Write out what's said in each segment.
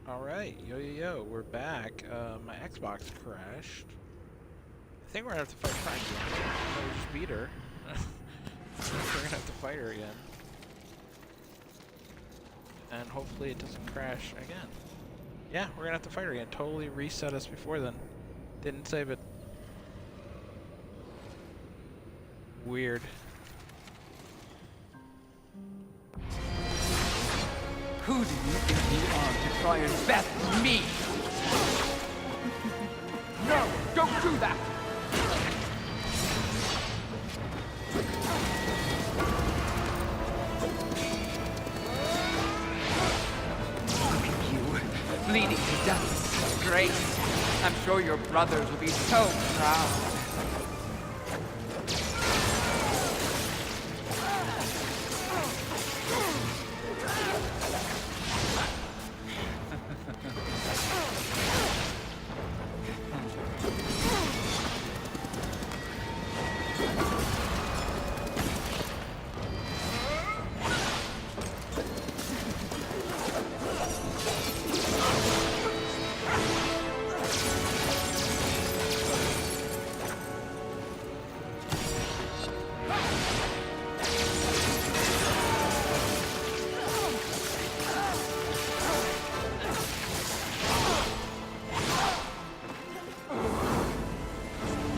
Alright, yo, we're back. My Xbox crashed. I think we're gonna have to fight Prime again. No, we just beat her. We're gonna have to fight her again. And hopefully it doesn't crash again. Yeah, we're gonna have to fight her again. Totally reset us before then. Didn't save it. Weird. Who do you think you are to try and best me? No, don't do that! Look at you, bleeding to death. Great. I'm sure your brothers will be so proud.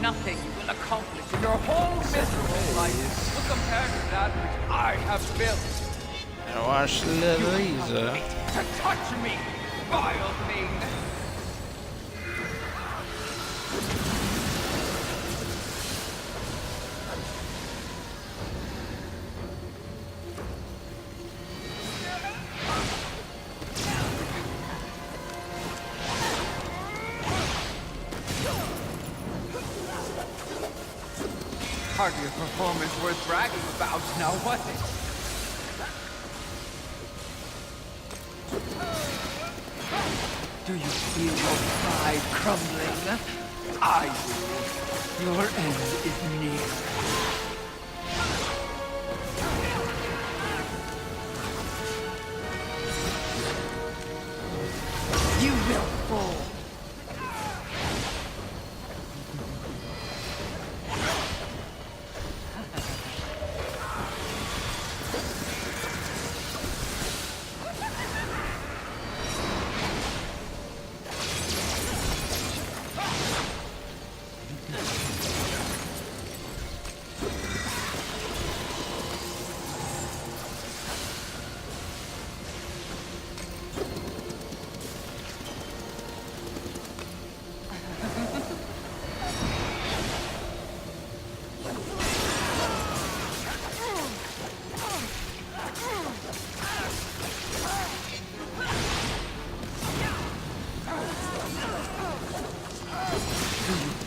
Nothing you will accomplish in your whole miserable life will compare to that which I have built. Now watch little Lisa. To touch me, vile thing! Hardly a performance worth bragging about, now was it? Do you feel your pride crumbling? I do. Your end is near. You will fall.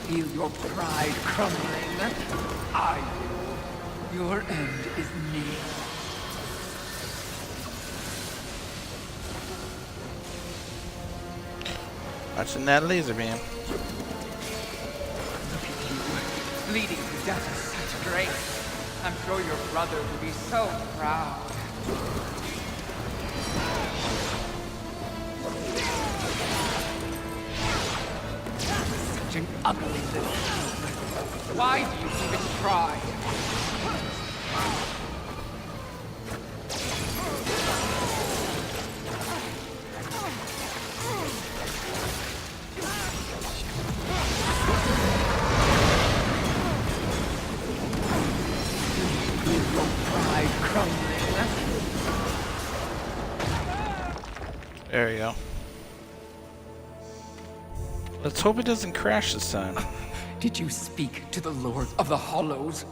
Feel your pride crumbling? I do. Your end is near. Watching that laser beam. Look at you, bleeding to death with such grace. I'm sure your brothers will be so proud. Such an ugly little thing. Why do you even try? Your pride crumbling. There you go. Let's hope it doesn't crash this time. Did you speak to the Lord of the Hollows?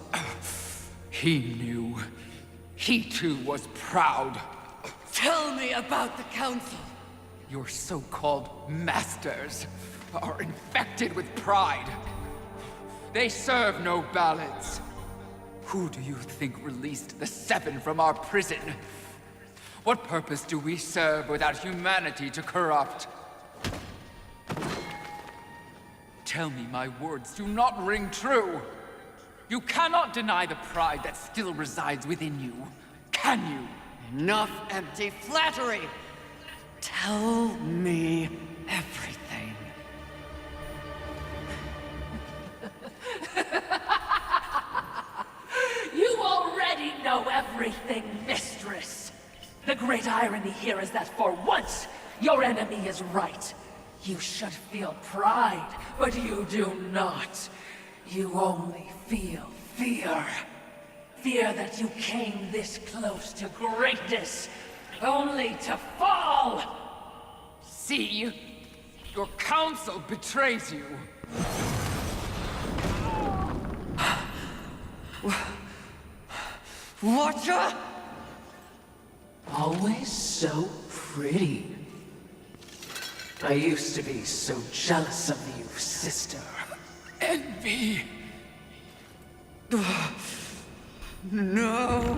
He knew. He too was proud. Tell me about the council. Your so-called masters are infected with pride. They serve no balance. Who do you think released the Seven from our prison? What purpose do we serve without humanity to corrupt? Tell me my words do not ring true. You cannot deny the pride that still resides within you, can you? Enough empty flattery! Tell me everything. You already know everything, mistress. The great irony here is that for once, your enemy is right. You should feel pride, but you do not. You only feel fear. Fear that you came this close to greatness, only to fall! See? Your council betrays you. Watcher? Always so pretty. I used to be so jealous of you, sister. Envy. No.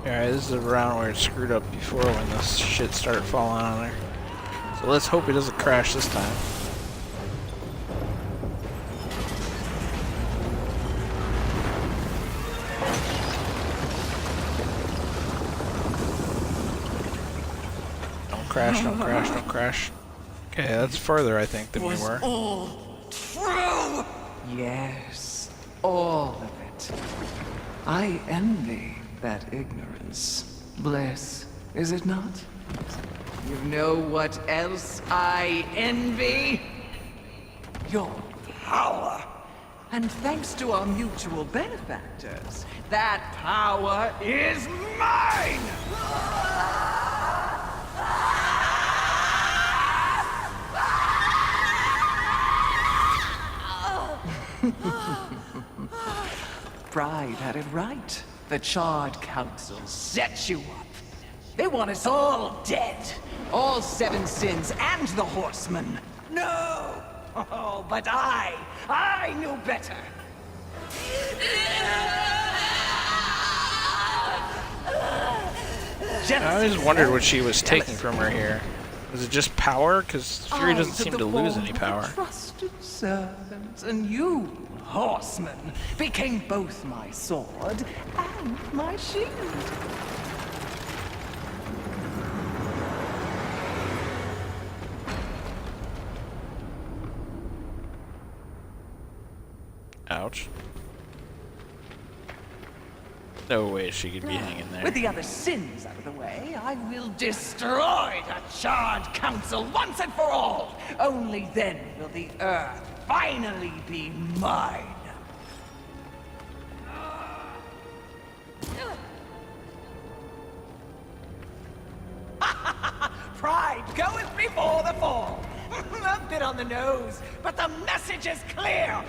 Yeah, this is the round where it screwed up before when this shit started falling on her. So let's hope it doesn't crash this time. Don't crash, don't crash, don't crash. Okay, that's further, I think, than we were. All true! Yes, all of it. I envy that ignorance. Bliss, is it not? You know what else I envy? Your power. And thanks to our mutual benefactors, that power is mine! Pride had it right. The Charred Council set you up. They want us all dead. All seven sins and the horsemen. No! Oh, but I knew better. I always wondered what she was taking from her here. Was it just power? Because Fury doesn't seem to lose any power. Trusted servant, and you, horseman, became both my sword and my shield. Ouch. No way she could be hanging there. With the other sins out of the way, I will destroy the Charred Council once and for all. Only then will the Earth finally be mine. Pride goeth before the fall. A bit on the nose, but the message is clear.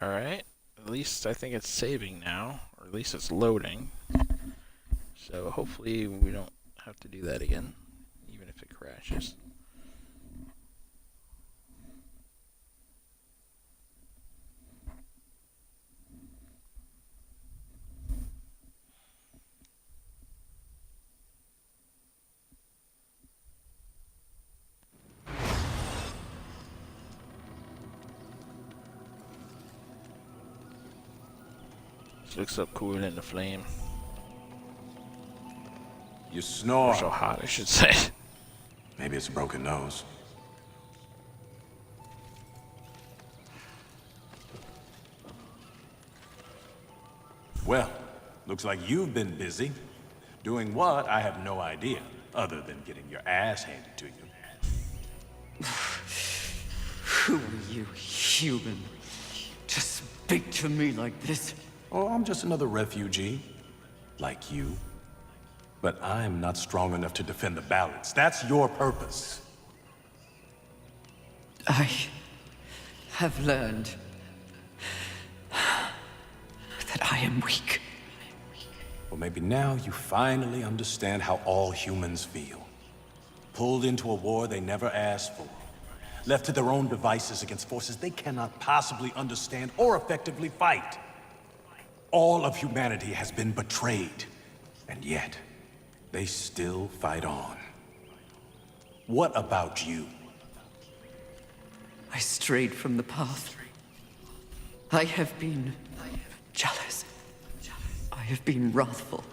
Alright, at least I think it's saving now, or at least it's loading. So hopefully we don't have to do that again, even if it crashes. Looks so cool in the flame. You snore. Or so hot, I should say. Maybe it's a broken nose. Well, looks like you've been busy. Doing what, I have no idea, other than getting your ass handed to you. Who are you, human? To speak to me like this? Oh, I'm just another refugee, like you. But I'm not strong enough to defend the balance. That's your purpose. I have learned that I am weak. Well, maybe now you finally understand how all humans feel. Pulled into a war they never asked for. Left to their own devices against forces they cannot possibly understand or effectively fight. All of humanity has been betrayed, and yet, they still fight on. What about you? I strayed from the path. I have been jealous. I have been wrathful.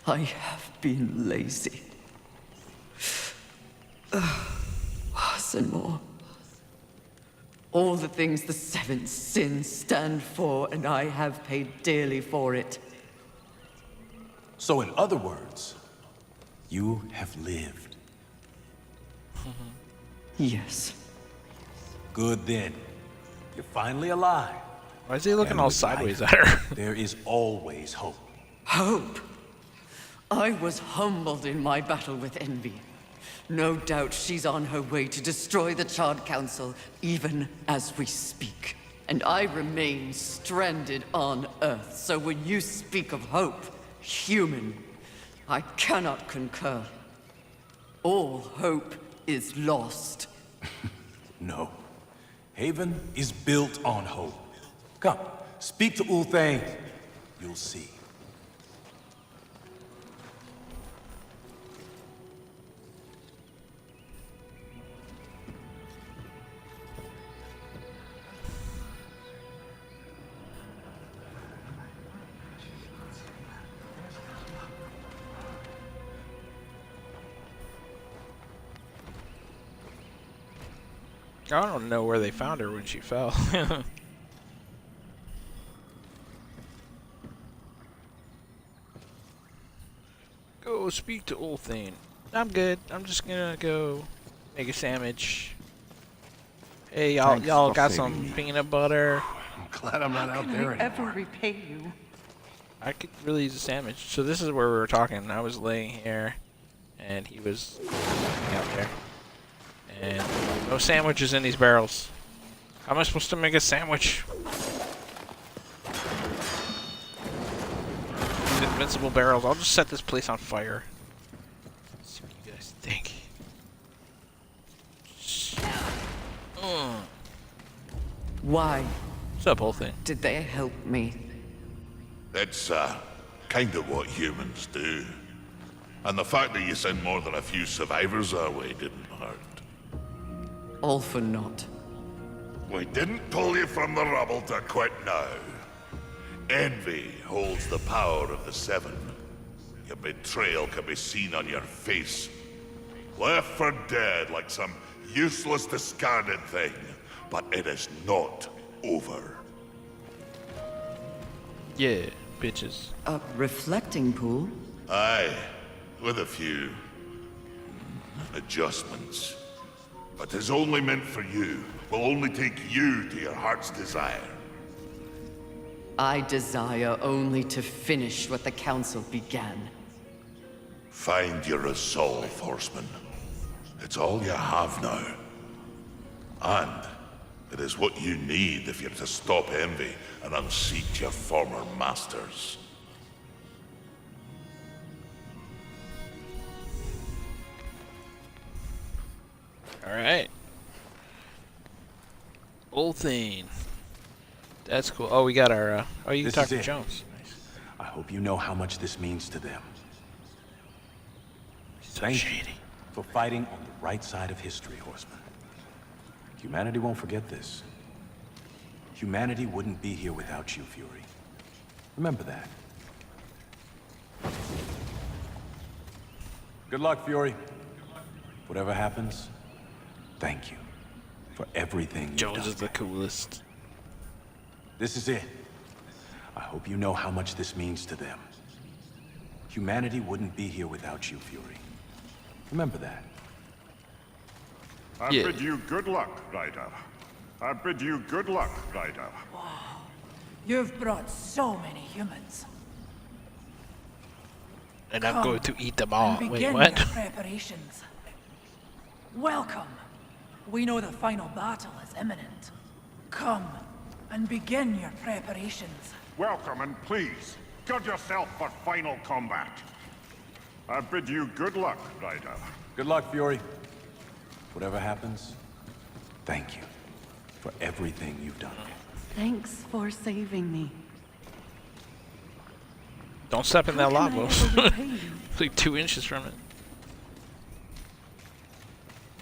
I have been lazy. Worse and more. All the things the seven sins stand for, and I have paid dearly for it. So in other words, you have lived. Yes. Good then. You're finally alive. Why is he looking And all with sideways life, at her? There is always hope. Hope. I was humbled in my battle with envy. No doubt she's on her way to destroy the Charred Council, even as we speak. And I remain stranded on Earth, so when you speak of hope, human, I cannot concur. All hope is lost. No. Haven is built on hope. Come, speak to Ulthane. You'll see. I don't know where they found her when she fell. Go speak to Ulthane. I'm good. I'm just gonna go make a sandwich. Hey, y'all got some peanut butter? I'm glad I'm not out there anymore. repay you? I could really use a sandwich. So this is where we were talking. I was laying here, and he was out there. And no sandwiches in these barrels. How am I supposed to make a sandwich? These invincible barrels. I'll just set this place on fire. Let's see what you guys think. Why What's up, whole thing? did they help me? It's, kind of what humans do. And the fact that you sent more than a few survivors our way didn't hurt. All for naught. We didn't pull you from the rubble to quit now. Envy holds the power of the Seven. Your betrayal can be seen on your face. Left for dead like some useless, discarded thing. But it is not over. Yeah, bitches. A reflecting pool? Aye, with a few adjustments. But it's only meant for you. Will only take you to your heart's desire. I desire only to finish what the Council began. Find your resolve, Horseman. It's all you have now. And it is what you need if you're to stop envy and unseat your former masters. Alright. Ulthane. That's cool. Oh, we got our, oh, you can This talk is to it. Jones. Nice. I hope you know how much this means to them. So Thank shady. you for fighting on the right side of history, Horseman. Humanity won't forget this. Humanity wouldn't be here without you, Fury. Remember that. Good luck, Fury. Whatever happens, thank you for everything you've Jones done. is the coolest. This is it. I hope you know how much this means to them. Humanity wouldn't be here without you, Fury. Remember that. I Yeah. bid you good luck, Ryder. I bid you good luck, Ryder. You've brought so many humans. And I'm Come going to eat them all. and Wait, begin what? your preparations. Welcome. We know the final battle is imminent. Come and begin your preparations. Welcome and please, Gird yourself for final combat. I bid you good luck, Ryder. Good luck, Fury. Whatever happens, thank you for everything you've done. Thanks for saving me. Don't step in that How can I lava. ever repay you? It's like 2 inches from it.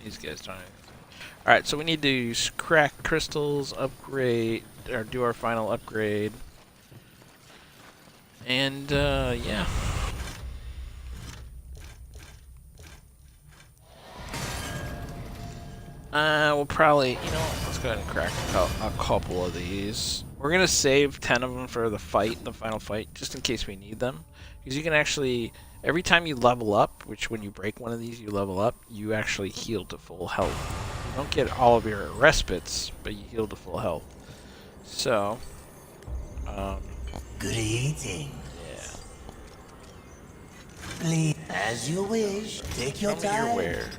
These guys don't. Alright, so we need to crack crystals, upgrade, or do our final upgrade. And, yeah. We'll probably, you know what, let's go ahead and crack a couple of these. We're gonna save 10 of them for the fight, the final fight, just in case we need them. Because you can actually, every time you level up, which when you break one of these you level up, you actually heal to full health. You don't get all of your respites, but you heal to full health. So, Good eating. yeah. Please, as you wish, take your Some of your time. wares.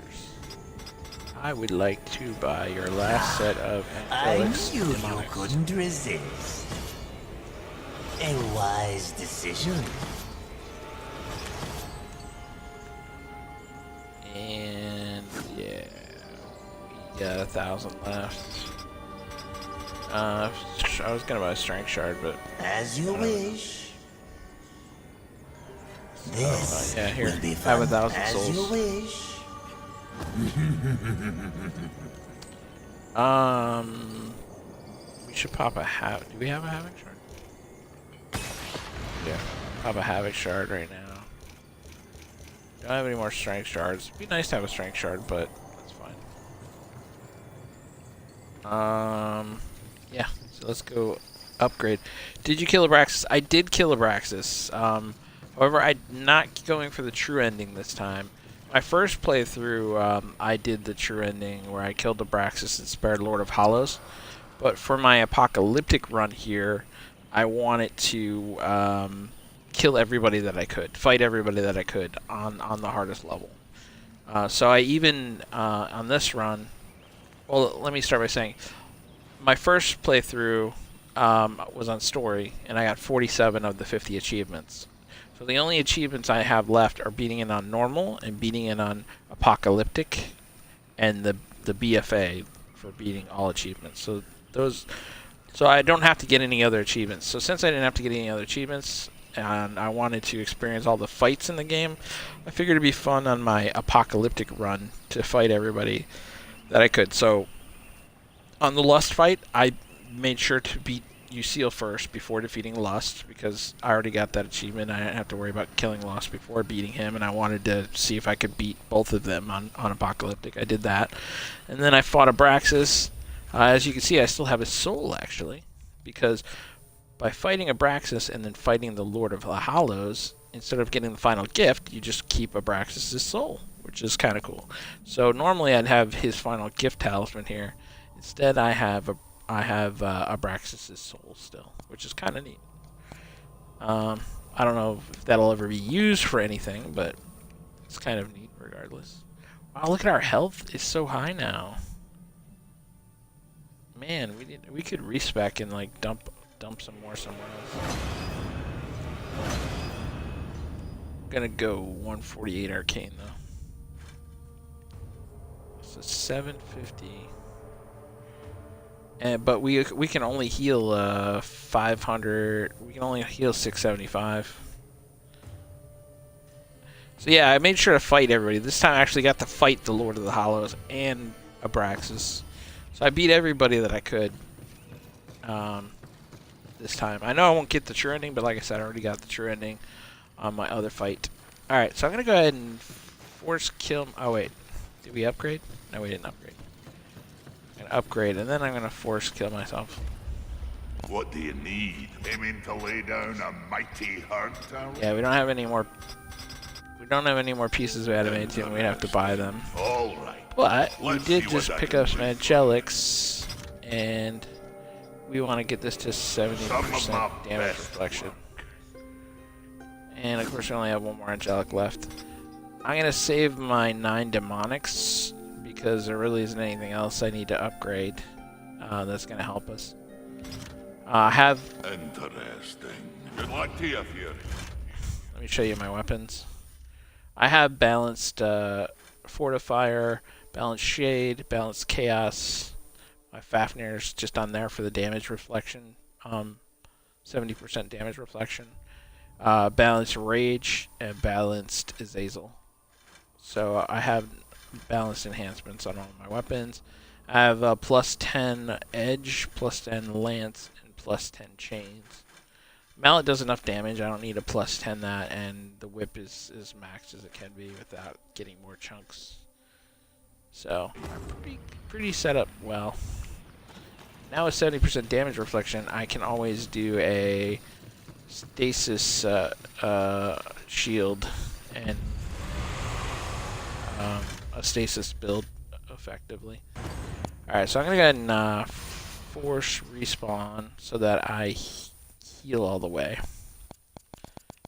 I would like to buy your last set of I Apocalyptic knew you demonics. couldn't resist. A wise decision. And yeah, we got 1,000 left. I was gonna buy a strength shard, but As you wish. This yeah, here, will be have fun. 1,000 As souls. you wish. We should pop a Do we have a havoc shard? Yeah, pop a havoc shard right now. Don't have any more strength shards. It'd be nice to have a strength shard, but that's fine. Yeah. So let's go upgrade. Did you kill Abraxas? I did kill Abraxas. However, I'm not going for the true ending this time. My first playthrough, I did the true ending where I killed Abraxas and spared Lord of Hollows. But for my apocalyptic run here, I wanted to kill everybody that I could, fight everybody that I could on the hardest level. So I even, on this run, well, let me start by saying, my first playthrough was on story, and I got 47 of the 50 achievements. So the only achievements I have left are beating it on normal and beating it on apocalyptic, and the BFA for beating all achievements. So I don't have to get any other achievements. So since I didn't have to get any other achievements, and I wanted to experience all the fights in the game, I figured it'd be fun on my apocalyptic run to fight everybody that I could. So on the Lust fight, I made sure to beat Usil first before defeating Lust, because I already got that achievement. I didn't have to worry about killing Lust before beating him, and I wanted to see if I could beat both of them on Apocalyptic. I did that. And then I fought Abraxas. As you can see, I still have his soul, actually, because by fighting Abraxas and then fighting the Lord of the Hollows, instead of getting the final gift, you just keep Abraxas' soul, which is kind of cool. So normally I'd have his final gift talisman here. Instead, I have Abraxas' soul still, which is kind of neat. I don't know if that'll ever be used for anything, but it's kind of neat regardless. Wow, look at our health. It's so high now. Man, we could respec and like dump some more somewhere else. Gonna go 148 arcane though. So 750. But we can only heal 500. We can only heal 675. So yeah, I made sure to fight everybody. This time I actually got to fight the Lord of the Hollows and Abraxas. So I beat everybody that I could this time. I know I won't get the true ending, but like I said, I already got the true ending on my other fight. Alright, so I'm going to go ahead and force kill... Oh wait, did we upgrade? No, we didn't upgrade. I'm going to upgrade, and then I'm going to force kill myself. What do you need? Aiming to lay down a mighty hurt tower? Yeah, we don't have any more... We don't have any more pieces of adamantium. We'd have to buy them. All right. But we Let's did see just what I pick can up some do. angelics, and we want to get this to Some of my 70% damage best reflection. And of course, we only have one more angelic left. I'm gonna save my 9 demonics because there really isn't anything else I need to upgrade that's gonna help us. I have Interesting. Good luck to you, Fury. Let me show you my weapons. I have balanced Fortifier, balanced Shade, balanced Chaos. My Fafnir's just on there for the damage reflection. 70% damage reflection. Balanced Rage and balanced Azazel. So I have balanced enhancements on all my weapons. I have a plus 10 Edge, plus 10 Lance, and plus 10 Chains. Mallet does enough damage. I don't need a plus 10 that, and the whip is maxed as it can be without getting more chunks. So I'm pretty set up well. Now with 70% damage reflection, I can always do a stasis shield and a stasis build effectively. Alright, so I'm gonna go ahead and force respawn so that I heal all the way.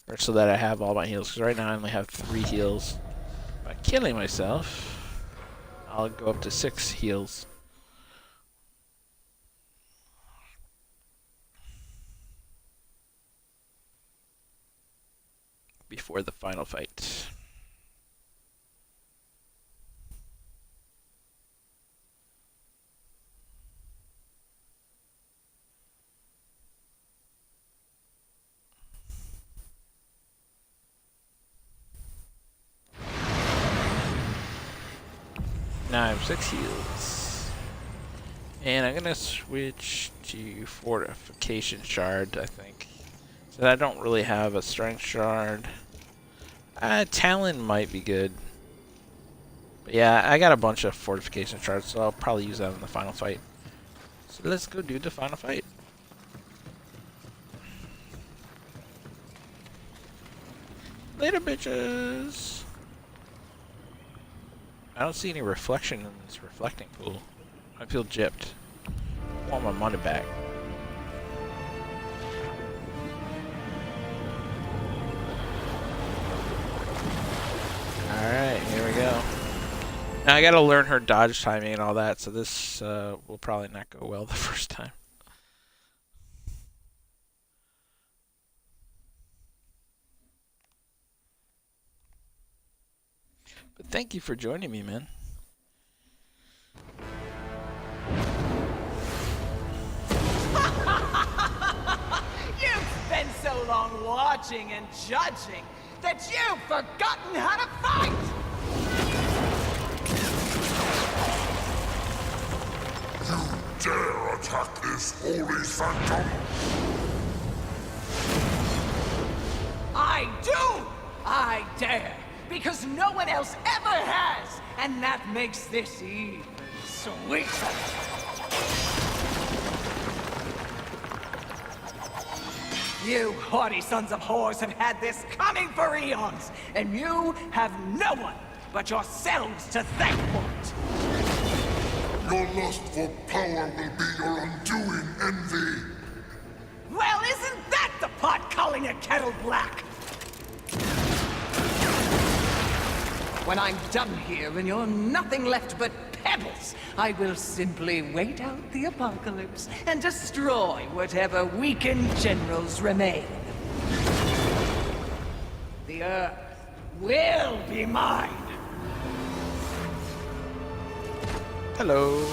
Or so that I have all my heals, because right now I only have 3 heals. By killing myself, I'll go up to 6 heals. Before the final fight. Now I have 6 heals. And I'm gonna switch to Fortification Shard, I think. So I don't really have a Strength Shard. Talon might be good. But yeah, I got a bunch of Fortification Shards, so I'll probably use that in the final fight. So let's go do the final fight. Later, bitches! I don't see any reflection in this reflecting pool. I feel gypped. I want my money back. Alright, here we go. Now I gotta learn her dodge timing and all that, so this will probably not go well the first time. But thank you for joining me, man. You've been so long watching and judging that you've forgotten how to fight! You dare attack this holy sanctum? I do! I dare! Because no one else ever has! And that makes this even sweeter! You haughty sons of whores have had this coming for eons, and you have no one but yourselves to thank for it! Your lust for power will be your undoing, Envy! Well, isn't that the pot calling a kettle black? When I'm done here and you're nothing left but pebbles, I will simply wait out the apocalypse and destroy whatever weakened generals remain. The Earth will be mine! Hello.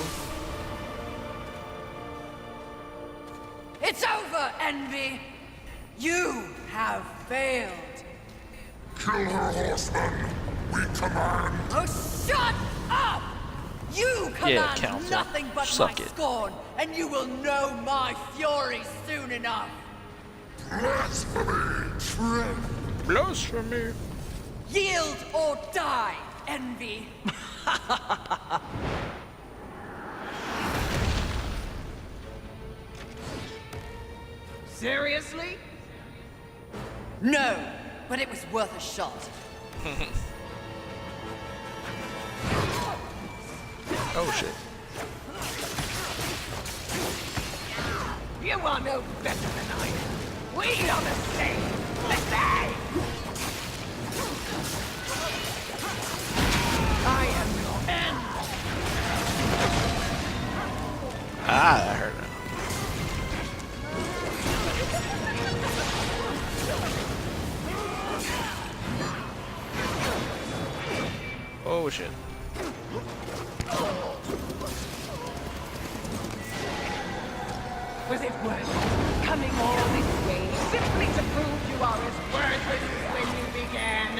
It's over, Envy! You have failed! Kill her, horseman! We command! Oh, shut up! You command Council. nothing but Suck my it. scorn, and you will know my fury soon enough! Blasphemy! Blasphemy. Yield or die, Envy! Seriously? No, but it was worth a shot. Oh shit. You are no better than I am. We are the same. The same! I am your end. Ah, that hurt. Oh shit. Was it worth coming all this way simply to prove you are as worthless as when you began?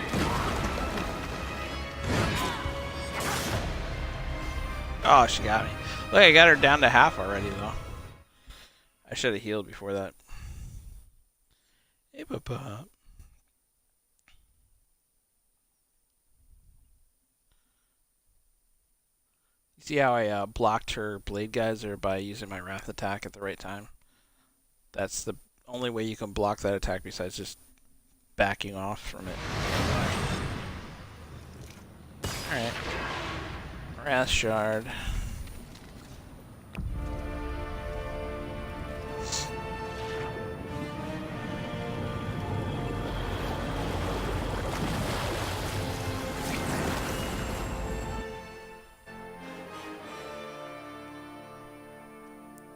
Oh, she got me. Look, I got her down to half already, though. I should have healed before that. Hey, Papa. You see how I blocked her blade geyser by using my wrath attack at the right time? That's the only way you can block that attack besides just backing off from it. Alright. Wrath shard.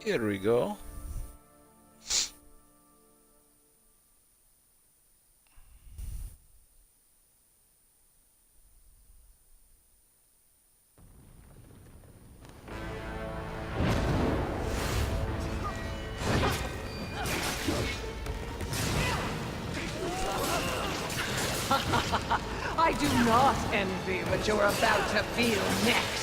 Here we go. I do not envy what you're about to feel next.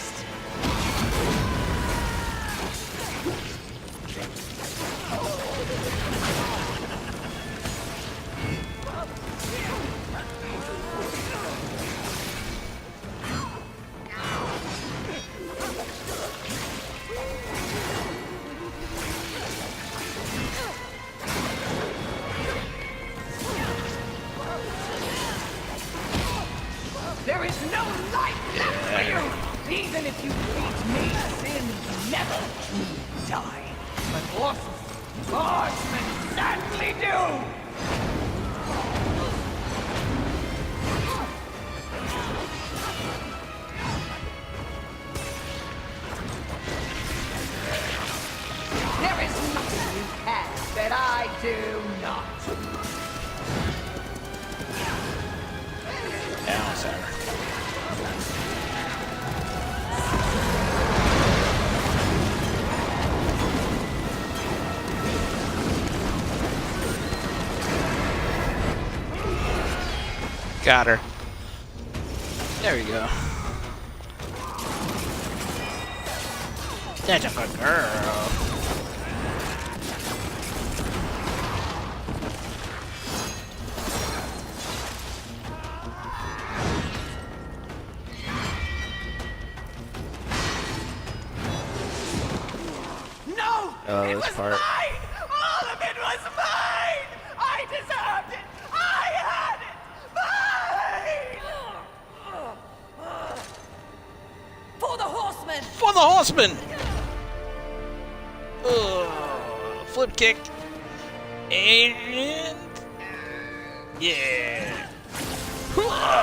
There is no life left for you! Even if you beat me, sin never truly die. But horsemen certainly do! There is nothing you can that I do not. Down, Sarah. Got her. There we go. That's a good girl. No! It was part. mine! All of it was mine! I deserved it! I had it! Mine! For the horsemen! For the horseman! Flip kick. And... yeah.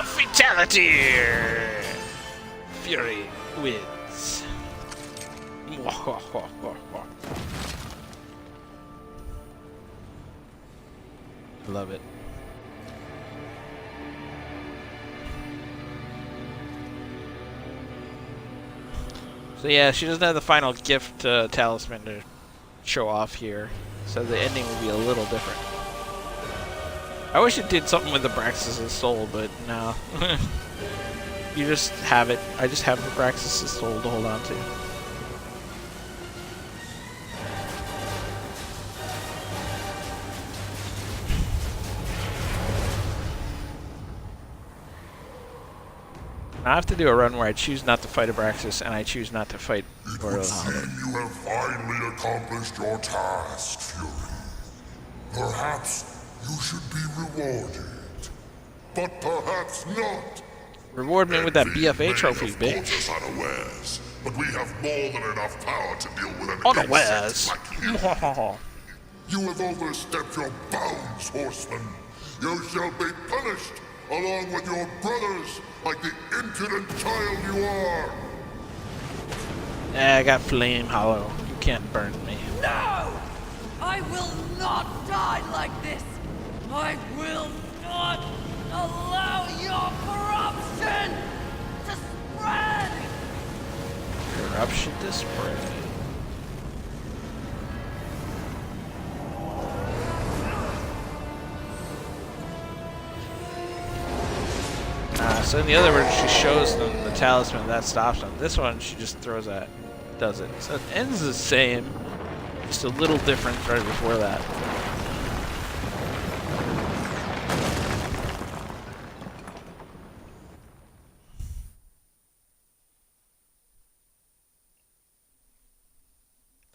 Fatality! Fury wins. Love it. So yeah, she doesn't have the final gift talisman to show off here, so the ending will be a little different. I wish it did something with the Braxis' soul, but no. You just have it. I just have the Braxis' soul to hold on to. I have to do a run where I choose not to fight Abraxas and I choose not to fight It Borderlands. would seem you have finally accomplished your task, Fury. Perhaps you should be rewarded. But perhaps not. Reward me with that BFA Trophy, May have bitch. caught us unawares, but we have more than enough power to deal with an Unawares. insect like you. You have overstepped your bounds, horseman. You shall be punished, along with your brothers, like the impudent child you are. I got Flame Hollow. You can't burn me. No! I will not die like this! I will not allow your corruption to Corruption display. So in the other one, she shows them the talisman, that stops them. This one, she just throws at, does it. So it ends the same, just a little different right before that.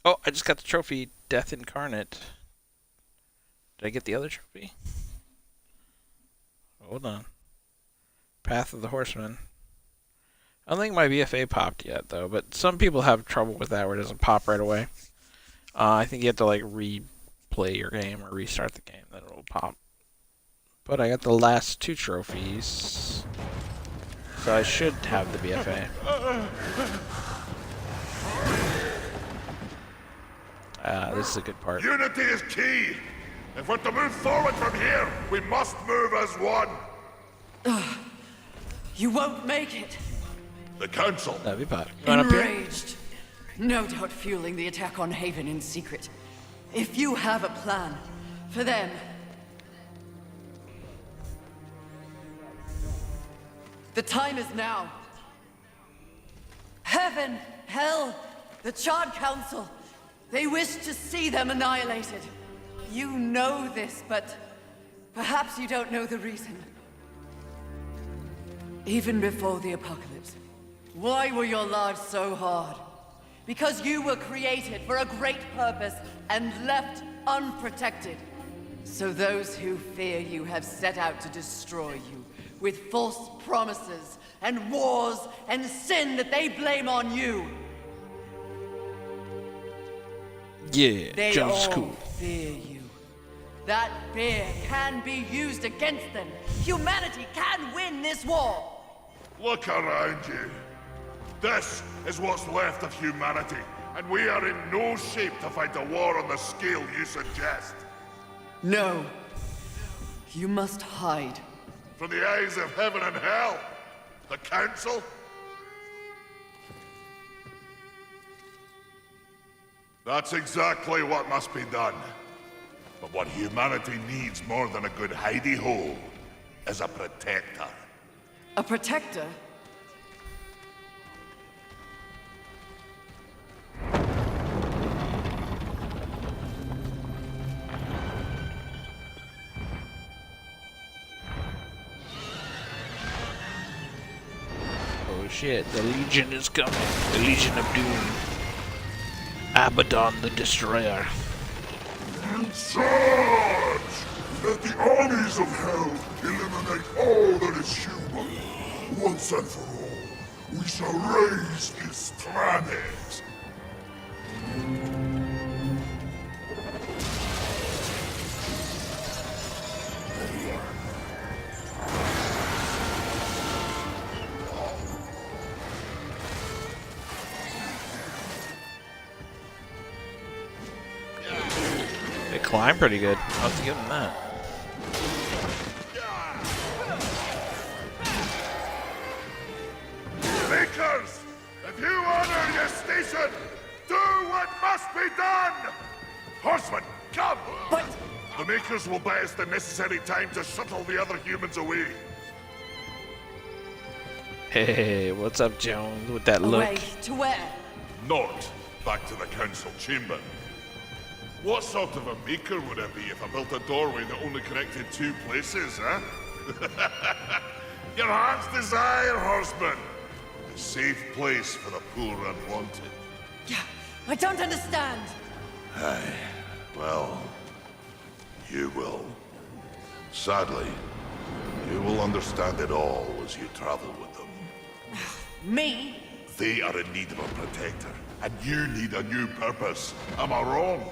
Oh, I just got the trophy, Death Incarnate. Did I get the other trophy? Hold on. Path of the Horseman. I don't think my BFA popped yet, though, but some people have trouble with that where it doesn't pop right away. I think you have to, like, replay your game or restart the game, then it'll pop. But I got the last 2 trophies, so I should have the BFA. This is a good part. Unity is key. If we're to move forward from here, we must move as one. You won't make it. The Council. That'd be pop. You want up here? Enraged. No doubt fueling the attack on Haven in secret. If you have a plan for them, the time is now. Heaven, hell, the Charred Council, they wish to see them annihilated. You know this, but perhaps you don't know the reason. Even before the apocalypse, why were your lives so hard? Because you were created for a great purpose and left unprotected. So those who fear you have set out to destroy you with false promises and wars and sin that they blame on you. Yeah, They Jones all cool. fear you. That fear can be used against them. Humanity can win this war. Look around you. This is what's left of humanity, and we are in no shape to fight a war on the scale you suggest. No. You must hide. From the eyes of heaven and hell. The Council? That's exactly what must be done. But what humanity needs more than a good hidey-hole is a protector. A protector? Oh shit, the Legion is coming. The Legion of Doom. Abaddon the Destroyer. Charge! Let the armies of hell eliminate all that is human. Once and for all, we shall raise this planet. They climb pretty good. I'll have to give them that. Makers! If you honor your station, do what must be done! Horsemen, come! But The Makers will buy us the necessary time to shuttle the other humans away. Hey, what's up, Jones, with that look? away to where? Not back to the Council chamber. What sort of a Maker would it be if I built a doorway that only connected 2 places, huh? Your heart's desire, Horseman! A safe place for the poor unwanted. Yeah, I don't understand. Aye, well, you will. Sadly, you will understand it all as you travel with them. Me? They are in need of a protector, and you need a new purpose. Am I wrong?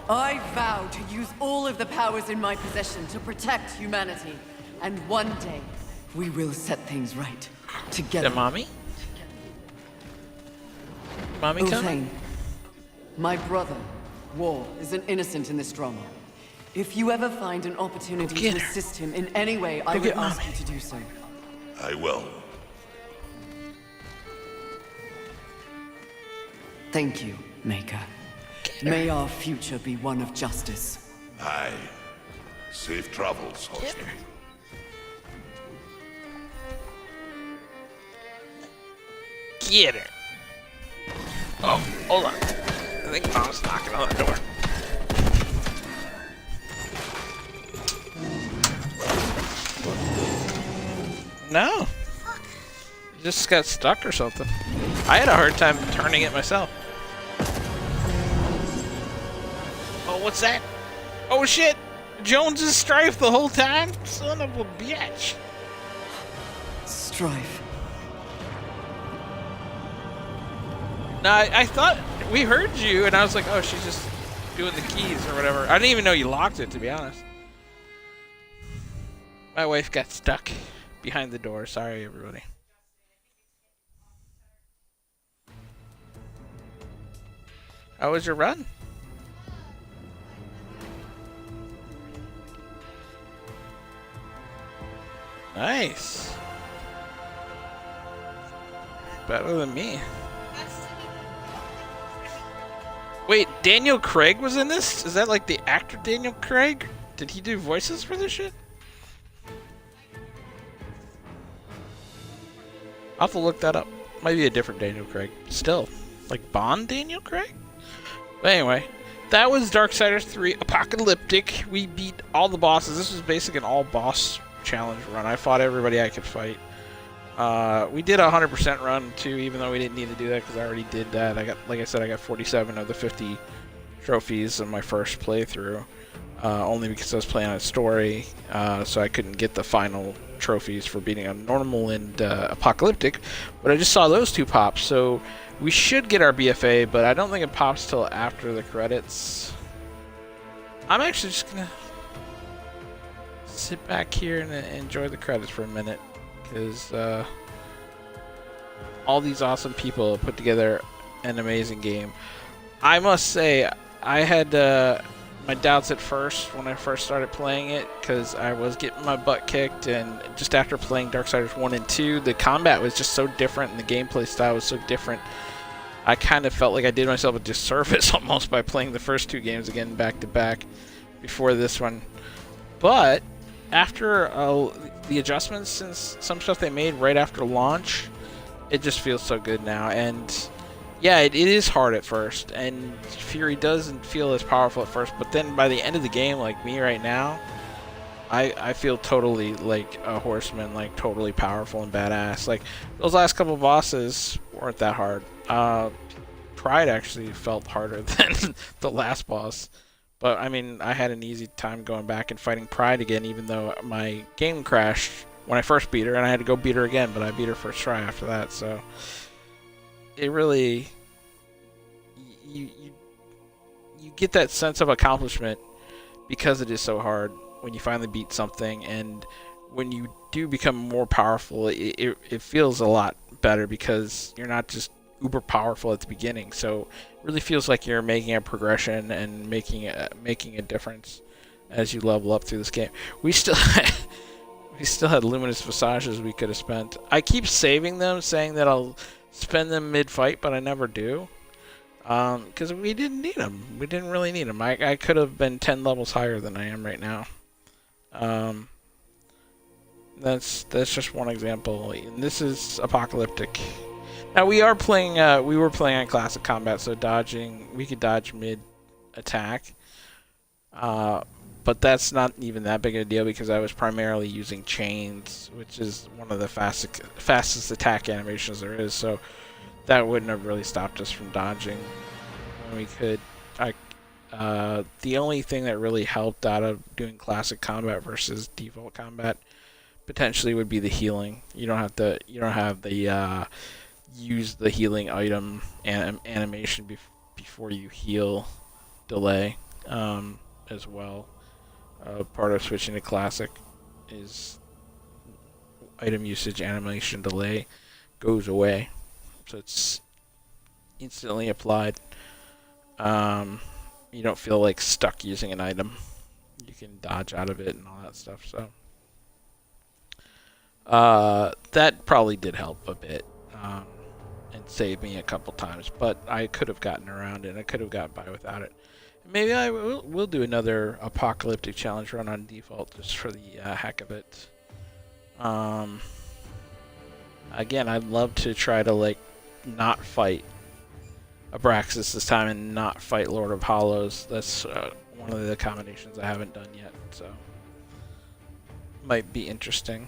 I vow to use all of the powers in my possession to protect humanity. And one day, we will set things right. Together. The mommy? Mommy coming? Uthane, my brother, War, is an innocent in this drama. If you ever find an opportunity to assist him in any way, I would ask you to do so. I will. Thank you, Maker. May our future be one of justice. Aye. Safe travels, Horseman. Get her. Oh, hold on. I think Mom's knocking on the door. No. It just got stuck or something. I had a hard time turning it myself. Oh, what's that? Oh shit! Jones's Strife the whole time? Son of a bitch. Strife. No, I thought we heard you, and I was like, oh, she's just doing the keys or whatever. I didn't even know you locked it, to be honest. My wife got stuck behind the door. Sorry, everybody. How was your run? Nice. Better than me. Wait, Daniel Craig was in this? Is that like the actor Daniel Craig? Did he do voices for this shit? I'll have to look that up. Might be a different Daniel Craig. Still, like Bond Daniel Craig? But anyway, that was Darksiders 3 Apocalyptic. We beat all the bosses. This was basically an all boss challenge run. I fought everybody I could fight. We did a 100% run too, even though we didn't need to do that because I already did that. I got, like I said, I got 47 of the 50 trophies in my first playthrough, only because I was playing on a story, so I couldn't get the final trophies for beating on normal and apocalyptic. But I just saw those two pop, so we should get our BFA, but I don't think it pops till after the credits. I'm actually just gonna sit back here and enjoy the credits for a minute. Because all these awesome people put together an amazing game. I must say, I had my doubts at first when I first started playing it, because I was getting my butt kicked, and just after playing Darksiders 1 and 2, the combat was just so different, and the gameplay style was so different. I kind of felt like I did myself a disservice almost by playing the first two games again back to back before this one. But after the adjustments and some stuff they made right after launch, it just feels so good now. And yeah, it is hard at first, and Fury doesn't feel as powerful at first, but then by the end of the game, like me right now, I feel totally like a horseman, like totally powerful and badass. Like those last couple of bosses weren't that hard. Pride actually felt harder than the last boss. But, I mean, I had an easy time going back and fighting Pride again, even though my game crashed when I first beat her, and I had to go beat her again, but I beat her first try after that, so it really... You get that sense of accomplishment because it is so hard when you finally beat something, and when you do become more powerful, it feels a lot better because you're not just uber powerful at the beginning, so it really feels like you're making a progression and making a difference as you level up through this game. We still had luminous visages we could have spent. I keep saving them, saying that I'll spend them mid-fight, but I never do, because we didn't need them. We didn't really need them. I could have been 10 levels higher than I am right now. That's just one example, and this is Apocalyptic. Now we were playing on classic combat, so we could dodge mid attack, but that's not even that big of a deal because I was primarily using chains, which is one of the fastest attack animations there is, so that wouldn't have really stopped us from dodging when we could. The only thing that really helped out of doing classic combat versus default combat potentially would be the healing. You don't have the use the healing item animation before you heal delay. as well. Part of switching to classic is item usage animation delay goes away, so it's instantly applied. You don't feel like stuck using an item. You can dodge out of it and all that stuff. So that probably did help a bit and saved me a couple times. But I could have gotten around it. I could have gotten by without it. Maybe I will do another Apocalyptic challenge run on default just for the heck of it. Again, I'd love to try to like not fight Abraxas this time and not fight Lord of Hollows. That's one of the combinations I haven't done yet, so might be interesting.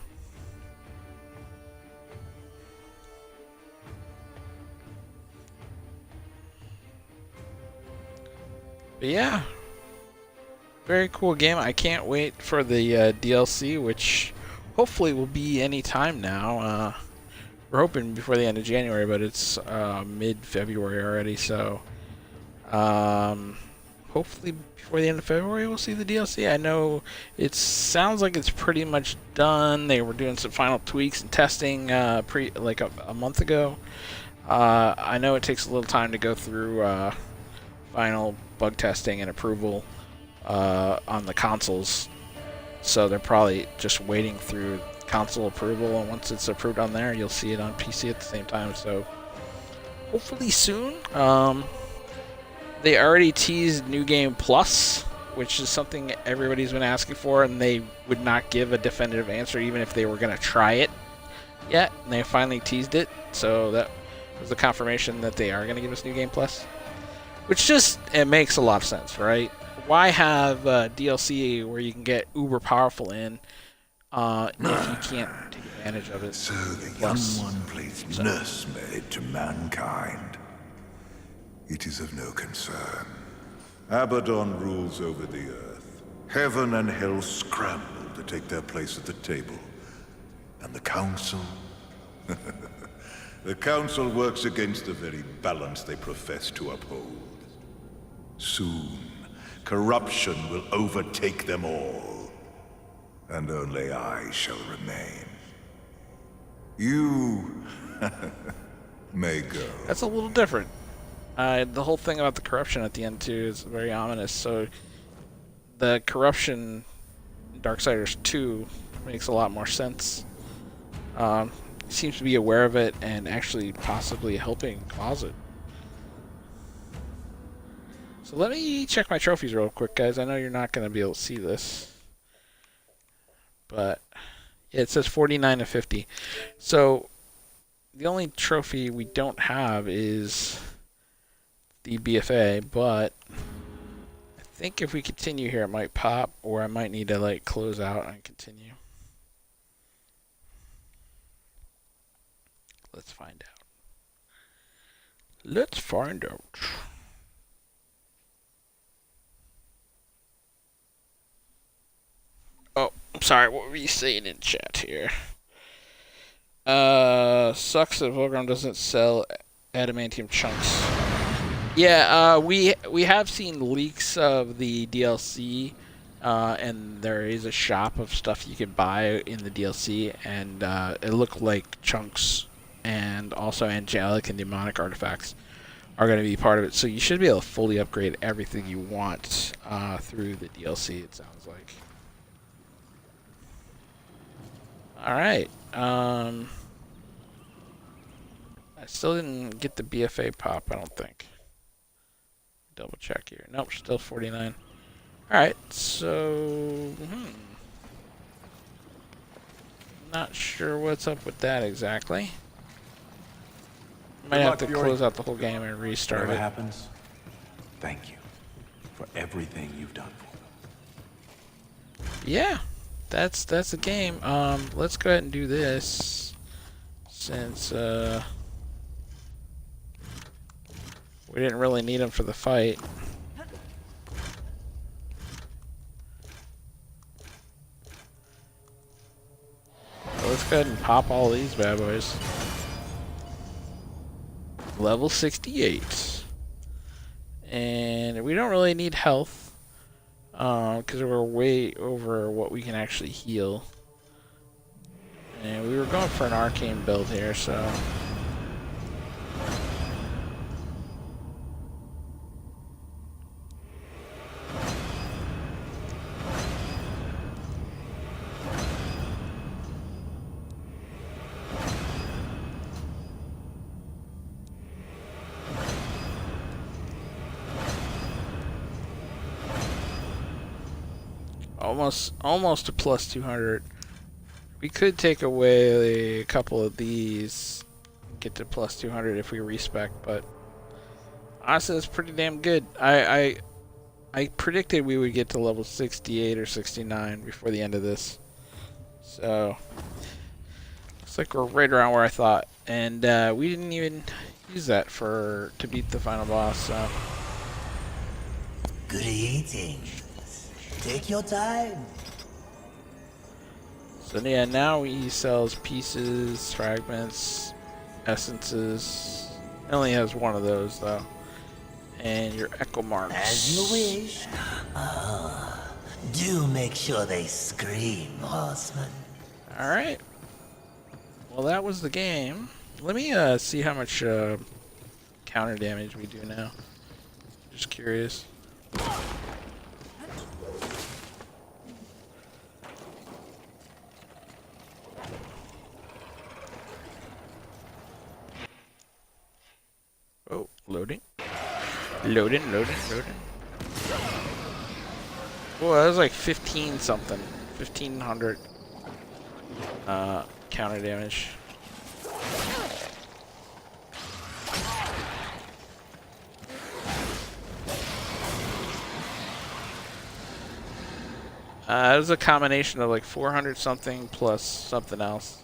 But yeah, very cool game. I can't wait for the DLC, which hopefully will be any time now. We're hoping before the end of January, but it's mid-February already, so hopefully before the end of February we'll see the DLC. I know it sounds like it's pretty much done. They were doing some final tweaks and testing like a month ago. I know it takes a little time to go through final bug testing and approval on the consoles, so they're probably just waiting through console approval, and once it's approved on there, you'll see it on PC at the same time. So hopefully soon. They already teased New Game Plus, which is something everybody's been asking for, and they would not give a definitive answer even if they were going to try it yet, and they finally teased it. So that was the confirmation that they are going to give us New Game Plus, which just, it makes a lot of sense, right? Why have DLC where you can get uber powerful in if you can't take advantage of it? So the young one plays nursemaid to mankind. It is of no concern. Abaddon rules over the earth. Heaven and hell scramble to take their place at the table. And the Council? The Council works against the very balance they profess to uphold. Soon, corruption will overtake them all. And only I shall remain. You may go. That's a little different. The whole thing about the corruption at the end too is very ominous. So the corruption in Darksiders 2 makes a lot more sense. Seems to be aware of it and actually possibly helping cause it. So let me check my trophies real quick, guys. I know you're not going to be able to see this. But yeah, it says 49 of 50. So the only trophy we don't have is the BFA, but I think if we continue here it might pop, or I might need to like close out and continue. Let's find out. Let's find out. Oh, I'm sorry, what were you saying in chat here? Sucks that Volgrim doesn't sell adamantium chunks. Yeah, we have seen leaks of the DLC, and there is a shop of stuff you can buy in the DLC, and it looked like chunks and also angelic and demonic artifacts are going to be part of it. So you should be able to fully upgrade everything you want through the DLC, it sounds like. Alright, I still didn't get the BFA pop, I don't think. Double check here. Nope, still 49. Alright, so... Not sure what's up with that exactly. Might have to close out the whole game and restart Whatever it. happens, thank you for everything you've done for me. Yeah, that's the game. Let's go ahead and do this, since we didn't really need him for the fight. So let's go ahead and pop all these bad boys. Level 68. And we don't really need health. because we're way over what we can actually heal. And we were going for an arcane build here, so... Almost a plus 200. We could take away a couple of these, get to plus 200 if we respec, but honestly, it's pretty damn good. I predicted we would get to level 68 or 69 before the end of this, so looks like we're right around where I thought, and we didn't even use that to beat the final boss. So Good eating. Take your time. So yeah, now he sells pieces, fragments, essences. He only has one of those though. And your echo marks. As you wish. Do make sure they scream, horseman. Alright. Well, that was the game. Let me see how much counter damage we do now. Just curious. Oh, loading. Loading. Oh, that was like 15 something. 1500 counter damage. It was a combination of like 400 something plus something else.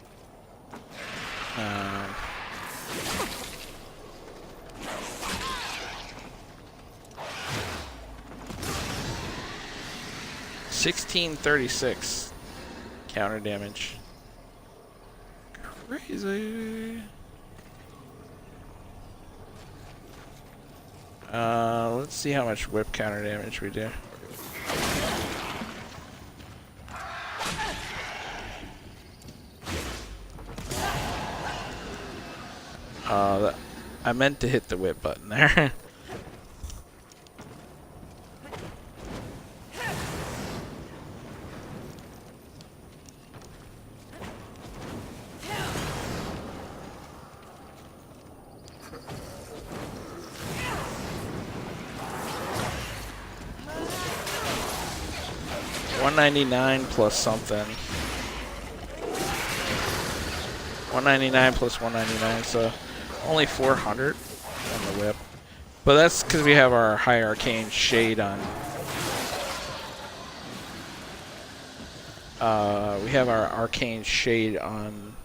1636 counter damage. Crazy. Let's see how much whip counter damage we do. I meant to hit the whip button there. $199 plus something. 199 plus 199, so only 400 on the whip. But that's because we have our high arcane shade on. We have our arcane shade on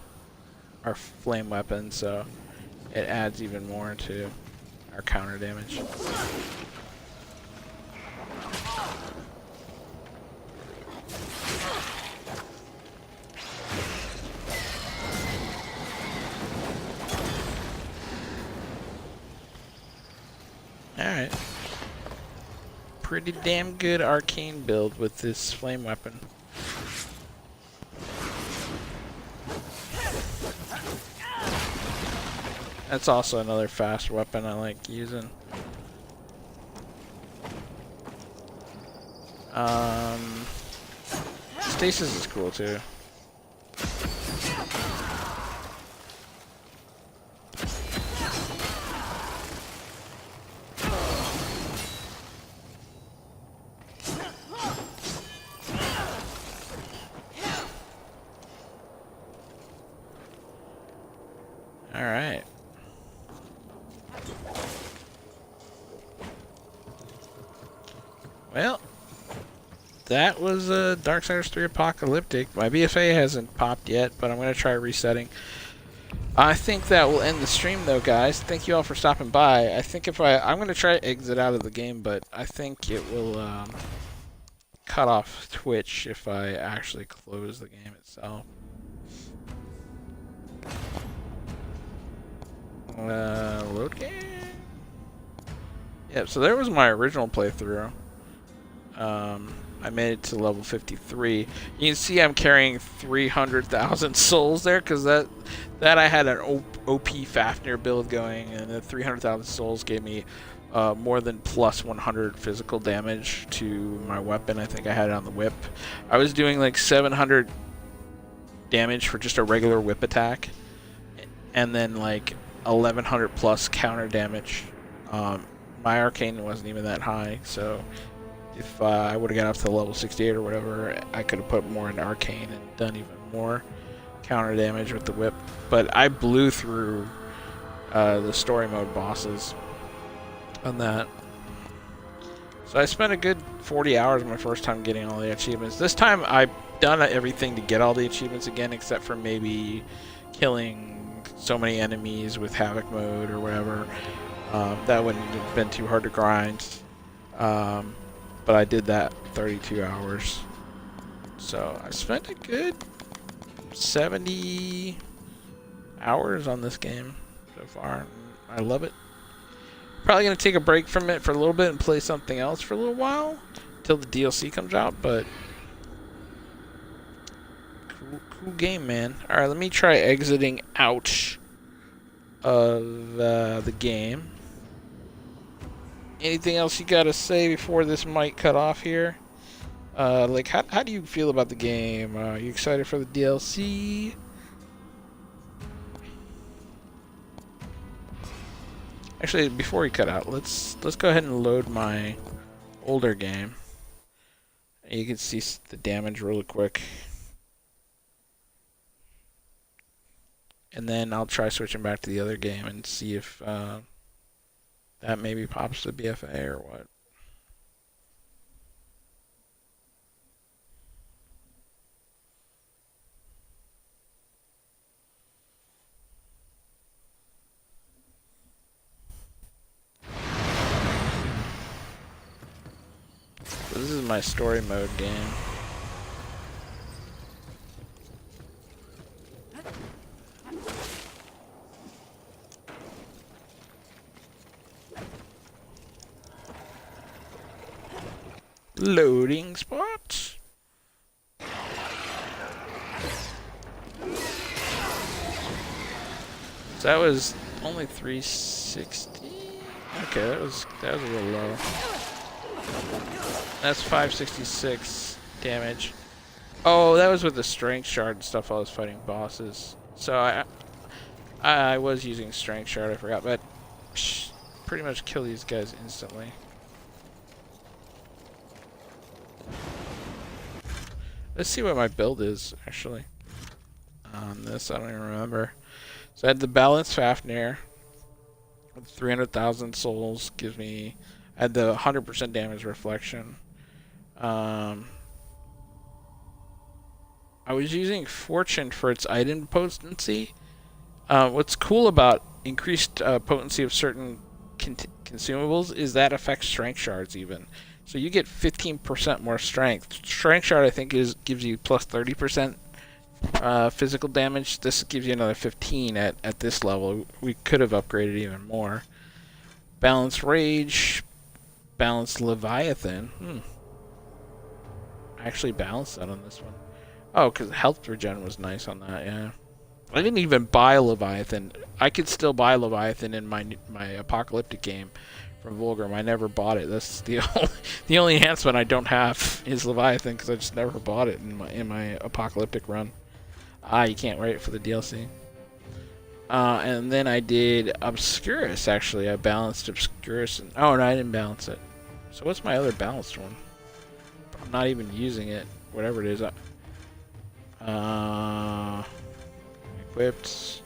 our flame weapon, so it adds even more to our counter damage. Alright. Pretty damn good arcane build with this flame weapon. That's also another fast weapon I like using. Stasis is cool too. Alright. Well, that was Darksiders 3 Apocalyptic. My BFA hasn't popped yet, but I'm going to try resetting. I think that will end the stream though, guys. Thank you all for stopping by. I think if I'm going to try to exit out of the game, but I think it will cut off Twitch if I actually close the game itself. Load game? Yep, so there was my original playthrough. I made it to level 53. You can see I'm carrying 300,000 souls there, because that I had an OP Fafnir build going, and the 300,000 souls gave me more than plus 100 physical damage to my weapon. I think I had it on the whip. I was doing like 700 damage for just a regular whip attack, and then like 1100 plus counter damage. My arcane wasn't even that high, so if I would have got up to level 68 or whatever, I could have put more in arcane and done even more counter damage with the whip. But I blew through the story mode bosses on that. So I spent a good 40 hours my first time getting all the achievements. This time I've done everything to get all the achievements again, except for maybe killing so many enemies with Havoc mode or whatever. That wouldn't have been too hard to grind. But I did that 32 hours. So I spent a good 70 hours on this game so far. I love it. Probably going to take a break from it for a little bit and play something else for a little while until the DLC comes out, but cool game, man. Alright, let me try exiting out of the game. Anything else you gotta say before this might cut off here? Like, how do you feel about the game? Are you excited for the DLC? Actually, before we cut out, let's go ahead and load my older game. And you can see the damage really quick. And then I'll try switching back to the other game and see if that maybe pops to BFA or what. So this is my story mode game. Loading spots. So that was only 360. Okay, that was a little low. That's 566 damage. Oh, that was with the strength shard and stuff. I was fighting bosses, so I was using strength shard. I forgot, but pretty much kill these guys instantly. Let's see what my build is, actually. On this, I don't even remember. So I had the balanced Fafnir with 300,000 souls. Gives me... I had the 100% damage reflection. I was using Fortune for its item potency. What's cool about increased potency of certain consumables is that affects strength shards even. So you get 15% more strength. Strength shard, I think, gives you plus 30% physical damage. This gives you another 15 at this level. We could have upgraded even more. Balanced Rage, balanced Leviathan. I actually balanced that on this one. Oh, because health regen was nice on that, yeah. I didn't even buy Leviathan. I could still buy Leviathan in my Apocalyptic game from Vulgrim. I never bought it. That's the only enhancement I don't have is Leviathan, because I just never bought it in my Apocalyptic run. You can't wait for the DLC. And then I did Obscurus, actually. I balanced Obscurus. Oh, no, I didn't balance it. So what's my other balanced one? I'm not even using it. Whatever it is. Equipped.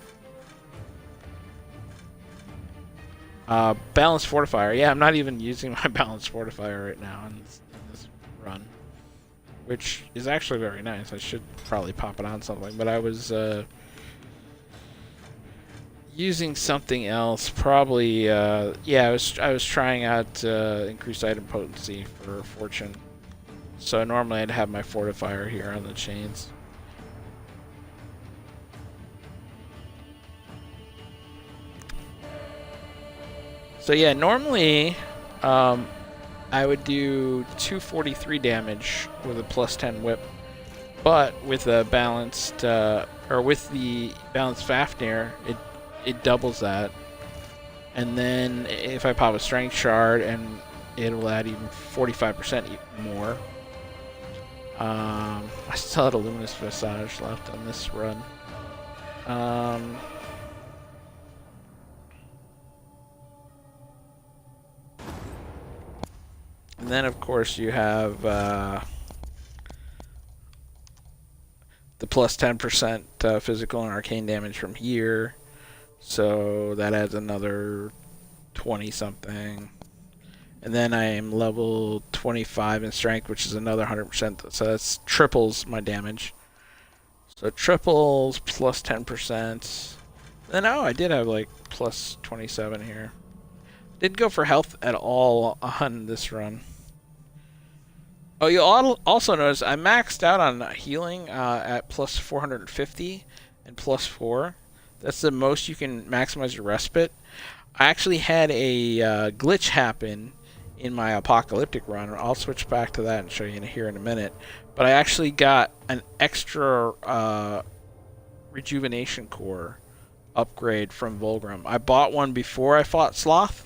Balanced Fortifier. Yeah, I'm not even using my Balanced Fortifier right now in this run. Which is actually very nice. I should probably pop it on something. But I was using something else. Probably, yeah, I was trying out increased item potency for Fortune. So normally I'd have my Fortifier here on the chains. So yeah, normally I would do 243 damage with a +10 whip, but with a balanced, or with the balanced Fafnir, it doubles that. And then if I pop a strength shard, and it will add even 45% more. I still had a luminous visage left on this run. And then, of course, you have the plus 10% physical and arcane damage from here. So that adds another 20-something. And then I am level 25 in strength, which is another 100%. So that's triples my damage. So triples plus 10%. Then, oh, I did have like plus 27 here. Didn't go for health at all on this run. Oh, you'll also notice I maxed out on healing at plus 450 and plus 4. That's the most you can maximize your respite. I actually had a glitch happen in my Apocalyptic run. I'll switch back to that and show you here in a minute. But I actually got an extra rejuvenation core upgrade from Volgrim. I bought one before I fought Sloth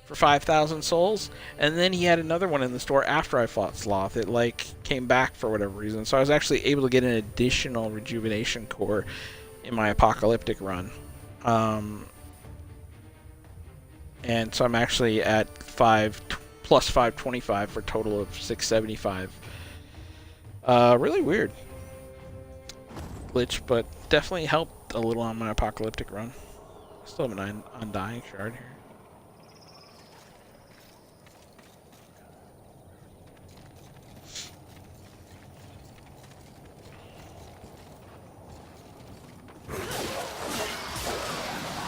for 5,000 souls, and then he had another one in the store after I fought Sloth. It like came back for whatever reason, so I was actually able to get an additional rejuvenation core in my Apocalyptic run. And so I'm actually at plus 525 for a total of 675. Really weird glitch, but definitely helped a little on my Apocalyptic run. Still have an Undying shard here.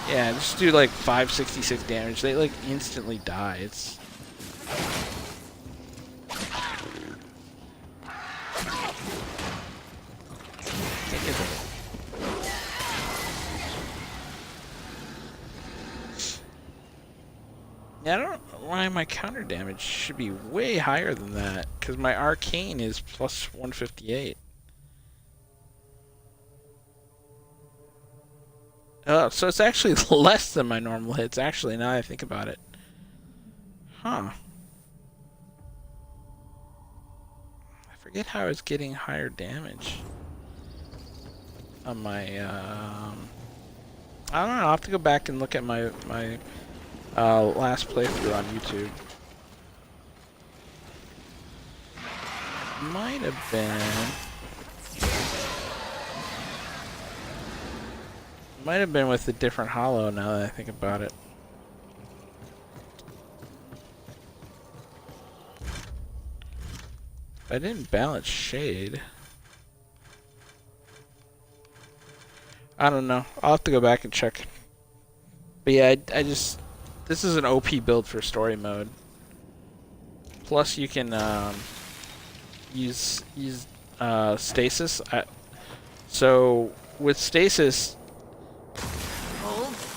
Yeah, just do like 566 damage. They like instantly die. It's yeah, I don't know why my counter damage should be way higher than that, because my arcane is plus 158. Oh, so it's actually less than my normal hits, actually, now that I think about it. Huh. I forget how I was getting higher damage on my, I don't know, I'll have to go back and look at my last playthrough on YouTube. Might have been with a different hollow now that I think about it. I didn't balance shade. I don't know. I'll have to go back and check. But yeah, I just... This is an OP build for story mode. Plus you can use stasis. So with stasis,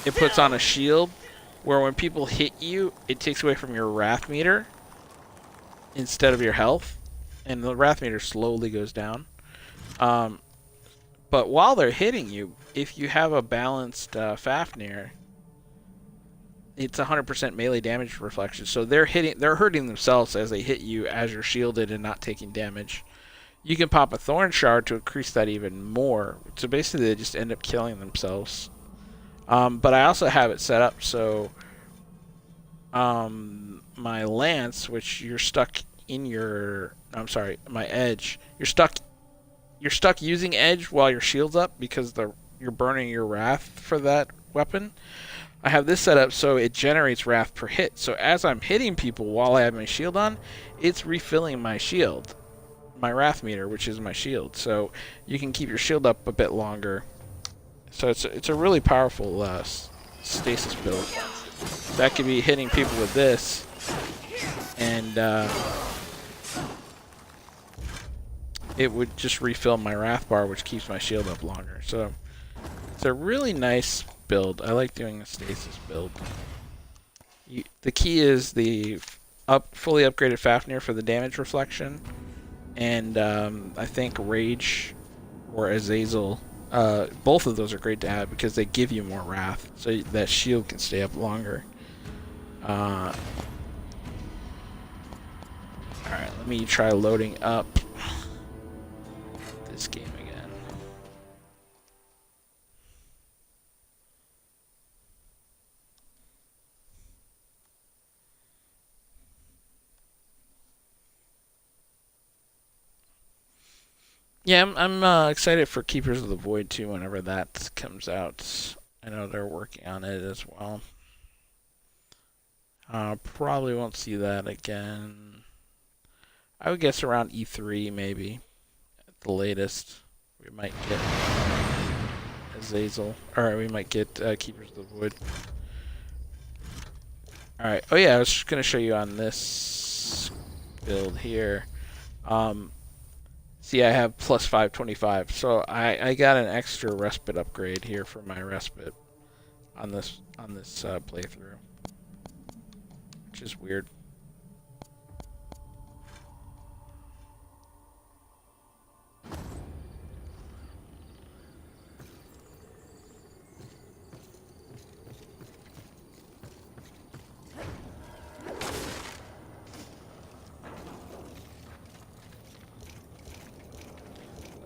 it puts on a shield where when people hit you, it takes away from your wrath meter instead of your health, and the wrath meter slowly goes down. But while they're hitting you, if you have a balanced Fafnir, it's 100% melee damage reflection. So they're hurting themselves as they hit you as you're shielded and not taking damage. You can pop a Thorn Shard to increase that even more. So basically they just end up killing themselves. But I also have it set up so my lance, which you're stuck in your, I'm sorry, my edge, you're stuck using edge while your shield's up because you're burning your wrath for that weapon. I have this set up so it generates wrath per hit. So as I'm hitting people while I have my shield on, it's refilling my shield, my wrath meter, which is my shield. So you can keep your shield up a bit longer. So it's a really powerful stasis build. That could be hitting people with this, and it would just refill my wrath bar, which keeps my shield up longer. So it's a really nice build. I like doing a stasis build. The key is the fully upgraded Fafnir for the damage reflection, and I think Rage or Azazel. Both of those are great to have because they give you more wrath, so that shield can stay up longer. Alright, let me try loading up this game again. Yeah, I'm excited for Keepers of the Void too whenever that comes out. I know they're working on it as well. Probably won't see that again. I would guess around E3 maybe, at the latest. We might get Azazel, or we might get Keepers of the Void. Alright, oh yeah, I was just going to show you on this build here. See, I have plus 525, so I got an extra respite upgrade here for my respite on this playthrough, which is weird.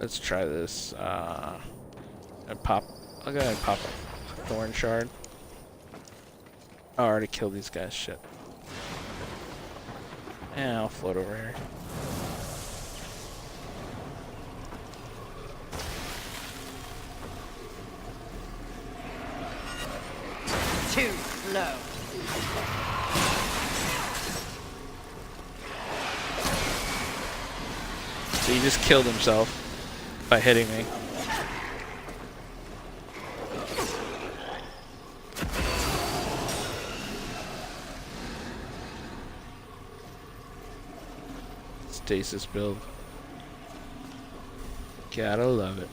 Let's try this. I'll go ahead and pop a Thorn Shard. Oh, I already killed these guys. Shit. Yeah, I'll float over here. Too slow. So he just killed himself by hitting me. Stasis build. Gotta love it.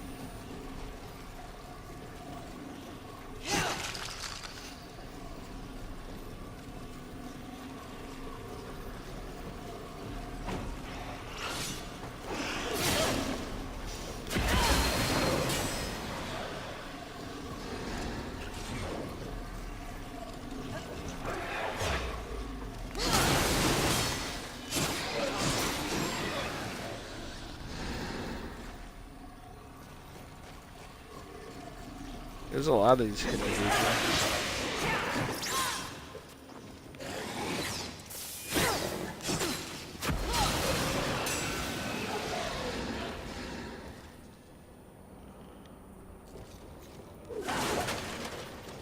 There's a lot of these hidden creatures.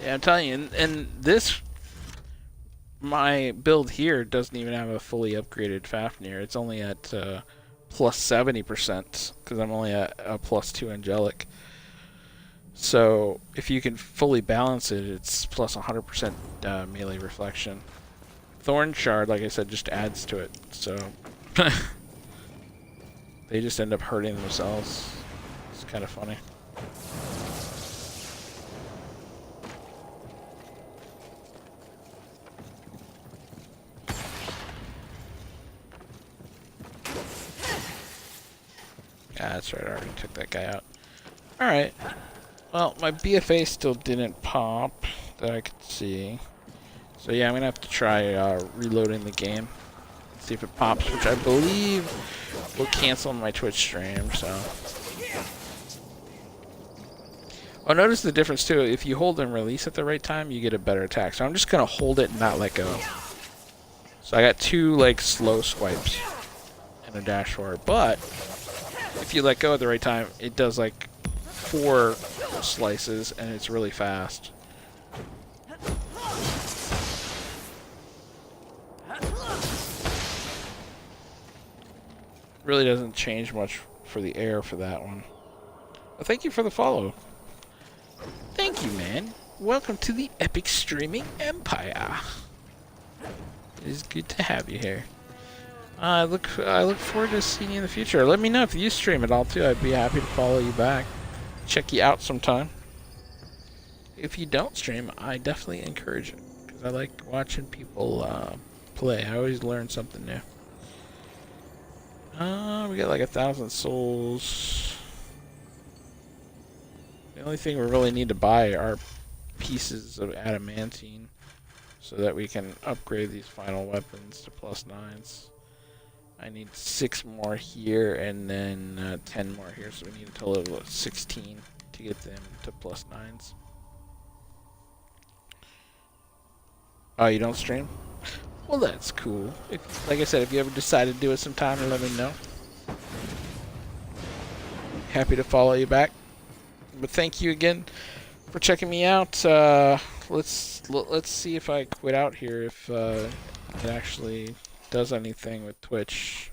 Yeah, I'm telling you, and this, my build here doesn't even have a fully upgraded Fafnir. It's only at plus 70% because I'm only at a plus 2 angelic. So if you can fully balance it, it's plus 100% melee reflection. Thorn Shard, like I said, just adds to it. So they just end up hurting themselves. It's kind of funny. Yeah, that's right. I already took that guy out. All right. Well, my BFA still didn't pop that I could see. So yeah, I'm going to have to try reloading the game. See if it pops, which I believe will cancel my Twitch stream, so. Oh, notice the difference too. If you hold and release at the right time, you get a better attack. So I'm just going to hold it and not let go. So I got 2 like slow swipes and a dash forward. But if you let go at the right time, it does like 4 slices and it's really fast. Really doesn't change much for the air for that one. Well, thank you for the follow. Thank you, man. Welcome to the Epic Streaming Empire. It is good to have you here. I look forward to seeing you in the future. Let me know if you stream at all too. I'd be happy to follow you back. Check you out sometime. If you don't stream, I definitely encourage it because I like watching people play. I always learn something new. We got like 1,000 souls. The only thing we really need to buy are pieces of adamantine so that we can upgrade these final weapons to +9s. I need 6 more here and then 10 more here, so we need a total of 16 to get them to +9s. Oh, you don't stream? Well, that's cool. Like I said, if you ever decide to do it sometime, let me know. Happy to follow you back. But thank you again for checking me out. Let's see if I quit out here, if it actually does anything with Twitch.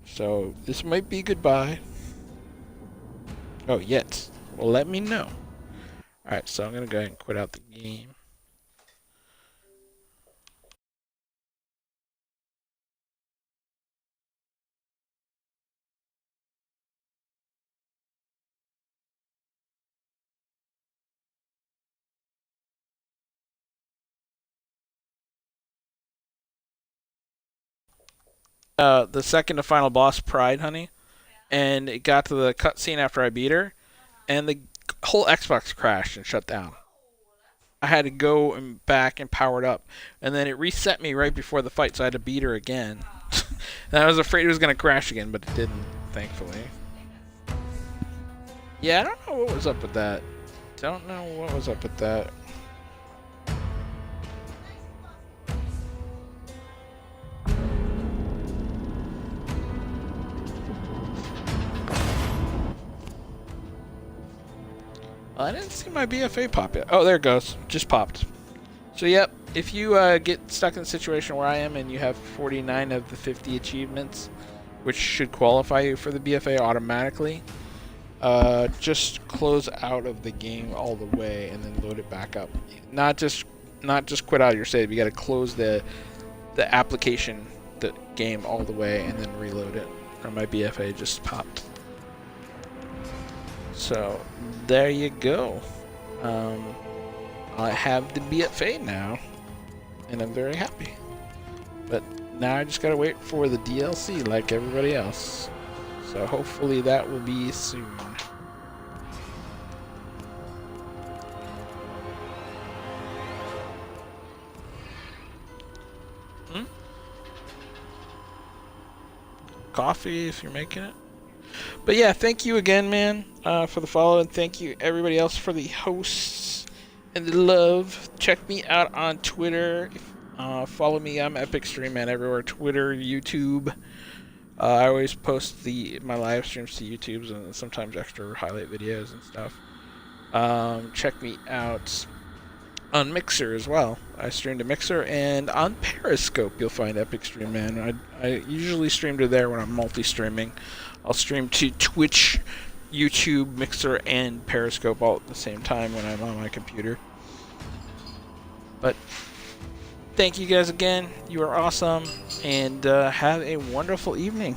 So this might be goodbye. Oh, yet. Well, let me know. Alright, so I'm gonna go ahead and quit out the game. The second to final boss, Pride, honey, and it got to the cutscene after I beat her, and the whole Xbox crashed and shut down. I had to go and back and power it up, and then it reset me right before the fight, so I had to beat her again. And I was afraid it was gonna crash again, but it didn't, thankfully. Yeah, I don't know what was up with that. Don't know what was up with that. I didn't see my BFA pop yet. Oh, there it goes. Just popped. So, yep. If you get stuck in a situation where I am and you have 49 of the 50 achievements, which should qualify you for the BFA automatically, just close out of the game all the way and then load it back up. Not just quit out your save. You got to close the application, the game all the way, and then reload it. Or my BFA just popped. So there you go. I have the BFA now, and I'm very happy. But now I just gotta wait for the DLC like everybody else. So hopefully that will be soon. Coffee if you're making it. But yeah, thank you again, man, for the follow, and thank you everybody else for the hosts and the love. Check me out on Twitter. Follow me. I'm Epic Stream Man everywhere. Twitter, YouTube. I always post my live streams to YouTube and sometimes extra highlight videos and stuff. Check me out on Mixer as well. I stream to Mixer, and on Periscope you'll find Epic Stream Man. I usually stream to there when I'm multi-streaming. I'll stream to Twitch, YouTube, Mixer, and Periscope all at the same time when I'm on my computer. But thank you guys again. You are awesome, and have a wonderful evening.